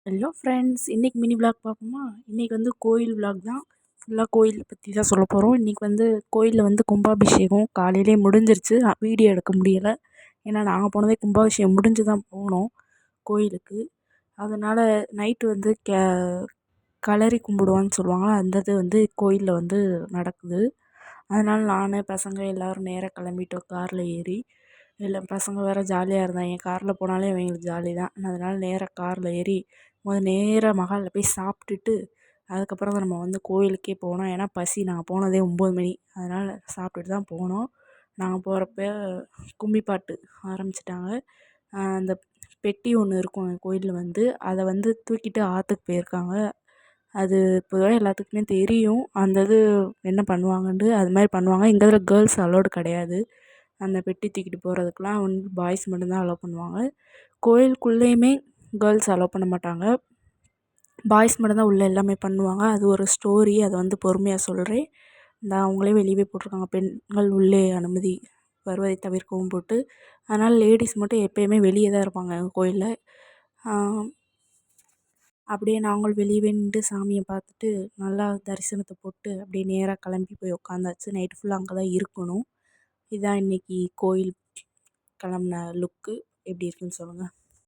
Hello friends, இன்றைக்கி mini vlog பார்ப்போமா? இன்றைக்கி வந்து கோயில் விலாக் தான். ஃபுல்லாக கோயில் பற்றி தான் சொல்ல போகிறோம். இன்றைக்கி வந்து கோயிலில் வந்து கும்பாபிஷேகம் காலையிலே முடிஞ்சிருச்சு. வீடியோ எடுக்க முடியலை. ஏன்னா நாங்கள் போனதே கும்பாபிஷேகம் முடிஞ்சு தான் போனோம் கோயிலுக்கு. அதனால் நைட்டு வந்து களரி கும்பிடுவான்னு சொல்லுவாங்களா, அந்த இது வந்து கோயிலில் வந்து நடக்குது. அதனால் நான் பசங்க எல்லோரும் நேராக கிளம்பிட்டோம் காரில் ஏறி. இல்லை பசங்க வேறு ஜாலியாக இருந்தாங்க. காரில் போனாலே அவங்களுக்கு ஜாலி தான். அதனால் நேராக காரில் ஏறி நேராக மஹாலில் போய் சாப்பிட்டுட்டு அதுக்கப்புறம் தான் நம்ம வந்து கோயிலுக்கே போனோம். ஏன்னா பசி, நாங்கள் போனதே 9 மணி. அதனால் சாப்பிட்டுட்டு தான் போனோம். நாங்கள் போகிறப்ப கும்மி பாட்டு ஆரம்பிச்சிட்டாங்க. அந்த பெட்டி ஒன்று இருக்கும் கோயிலில் வந்து, அதை வந்து தூக்கிட்டு ஆற்றுக்கு போயிருக்காங்க. அது பொதுவாக எல்லாத்துக்குமே தெரியும் அந்த இது என்ன பண்ணுவாங்கன்ட்டு. அது மாதிரி பண்ணுவாங்க. எங்கள் இதில் கேர்ள்ஸ் அலோடு கிடையாது. அந்த பெட்டி தூக்கிட்டு போகிறதுக்குலாம் வந்து பாய்ஸ் மட்டும்தான் அலோவ் பண்ணுவாங்க. கோயிலுக்குள்ளேயுமே கேர்ள்ஸ் அலோவ் பண்ண மாட்டாங்க. பாய்ஸ் மட்டும்தான் உள்ளே எல்லாமே பண்ணுவாங்க. அது ஒரு ஸ்டோரி, அதை வந்து பொறுமையாக சொல்கிறேன். அவங்களே வெளியவே போட்டிருக்காங்க, பெண்கள் உள்ளே அனுமதி வருவதை தவிர்க்கவும் போட்டு. அதனால் லேடிஸ் மட்டும் எப்போயுமே வெளியே தான் இருப்பாங்க கோயிலில். அப்படியே நாங்களும் வெளியவே நின்று சாமியை பார்த்துட்டு நல்லா தரிசனத்தை போட்டு அப்படியே நேராக கிளம்பி போய் உட்காந்தாச்சு. நைட்டு ஃபுல்லாக அங்கே தான் இருக்கணும். இதுதான் இன்றைக்கி கோயில் கிளம்புன லுக்கு. எப்படி இருக்குன்னு சொல்லுங்கள்.